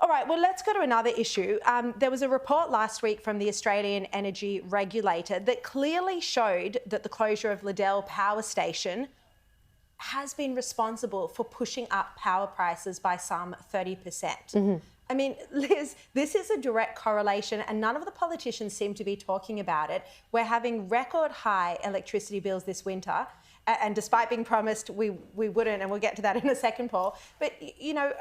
All right, well, let's go to another issue. There was a report last week from the Australian Energy Regulator that clearly showed that the closure of Liddell power station has been responsible for pushing up power prices by some 30%. I mean, Liz, this is a direct correlation and none of the politicians seem to be talking about it. We're having record high electricity bills this winter, and despite being promised we wouldn't, and we'll get to that in a second, Paul. But, you know,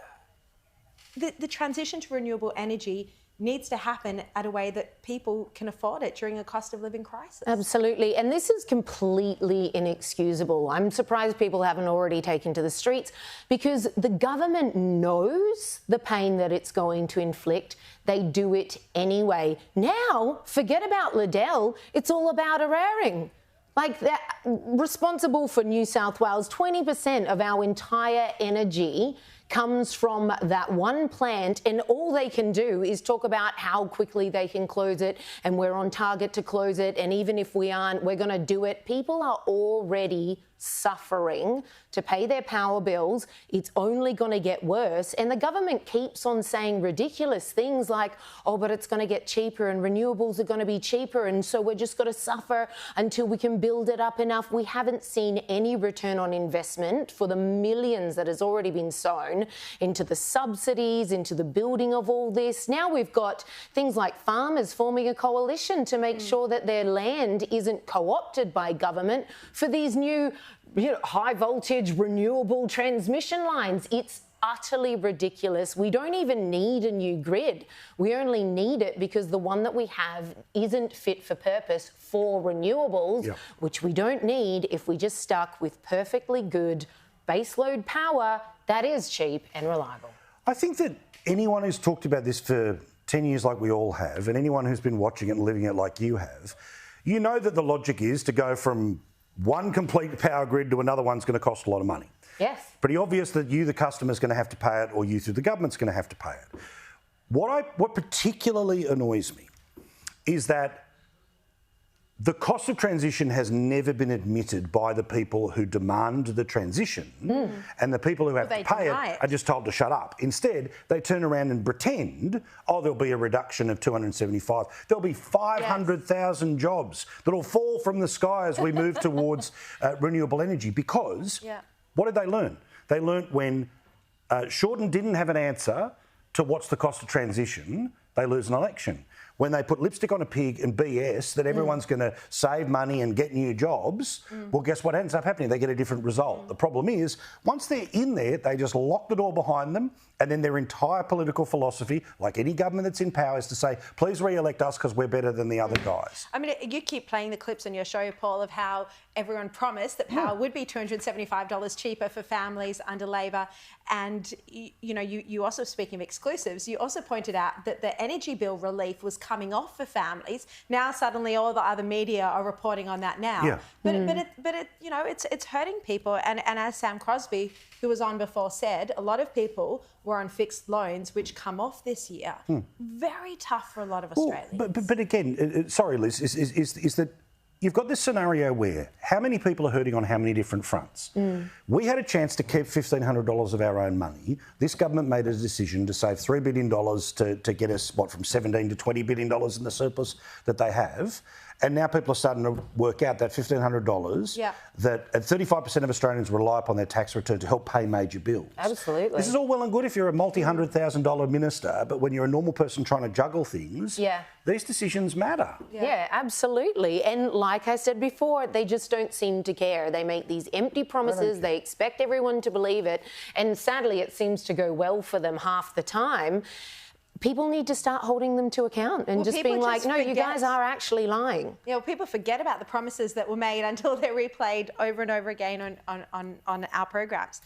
the transition to renewable energy needs to happen at a way that people can afford it during a cost of living crisis. Absolutely. And this is completely inexcusable. I'm surprised people haven't already taken to the streets because the government knows the pain that it's going to inflict. They do it anyway. Now, forget about Liddell. It's all about Eraring. Like, they're responsible for New South Wales. 20% of our entire energy comes from that one plant, and all they can do is talk about how quickly they can close it, and we're on target to close it, and even if we aren't, we're going to do it. People are already suffering to pay their power bills. It's only going to get worse, and the government keeps on saying ridiculous things like, oh, but it's going to get cheaper and renewables are going to be cheaper, and so we're just going to suffer until we can build it up enough. We haven't seen any return on investment for the millions that has already been sown into the subsidies, into the building of all this. Now we've got things like farmers forming a coalition to make sure that their land isn't co-opted by government for these new, high voltage renewable transmission lines. It's utterly ridiculous. We don't even need a new grid. We only need it because the one that we have isn't fit for purpose for renewables, which we don't need if we just stuck with perfectly good baseload power that is cheap and reliable. I think that anyone who's talked about this for 10 years like we all have, and anyone who's been watching it and living it like you have, you know that the logic is to go from one complete power grid to another one's going to cost a lot of money. Yes. Pretty obvious that you, the customer, is going to have to pay it, or you, through the government's going to have to pay it. What particularly annoys me is that the cost of transition has never been admitted by the people who demand the transition, and the people who have to pay it are just told to shut up. Instead, they turn around and pretend, oh, there'll be a reduction of 275. There'll be 500,000 jobs that'll fall from the sky as we move towards renewable energy. Because what did they learn? They learnt when Shorten didn't have an answer to what's the cost of transition, they lose an election. When they put lipstick on a pig and BS that everyone's going to save money and get new jobs, well, guess what ends up happening? They get a different result. The problem is, once they're in there, they just lock the door behind them, and then their entire political philosophy, like any government that's in power, is to say, please re-elect us because we're better than the other guys. I mean, you keep playing the clips on your show, Paul, of how everyone promised that power would be $275 cheaper for families under Labor. And, you also, speaking of exclusives, you also pointed out that the energy bill relief was coming off for families. Now suddenly all the other media are reporting on that now. But it's hurting people. And as Sam Crosby, who was on before, said, a lot of people were on fixed loans, which come off this year. Very tough for a lot of Australians. But again, sorry, Liz, is that you've got this scenario where how many people are hurting on how many different fronts? We had a chance to keep $1,500 of our own money. This government made a decision to save $3 billion to get us, from $17 to $20 billion in the surplus that they have. And now people are starting to work out that $1,500 that 35% of Australians rely upon their tax return to help pay major bills. Absolutely. This is all well and good if you're a multi-$100,000 minister, but when you're a normal person trying to juggle things, these decisions matter. Yeah, absolutely. And like I said before, they just don't seem to care. They make these empty promises. They expect everyone to believe it. And sadly, it seems to go well for them half the time. People need to start holding them to account and just being like, no, you guys are actually lying. Yeah, well, people forget about the promises that were made until they're replayed over and over again on our programs.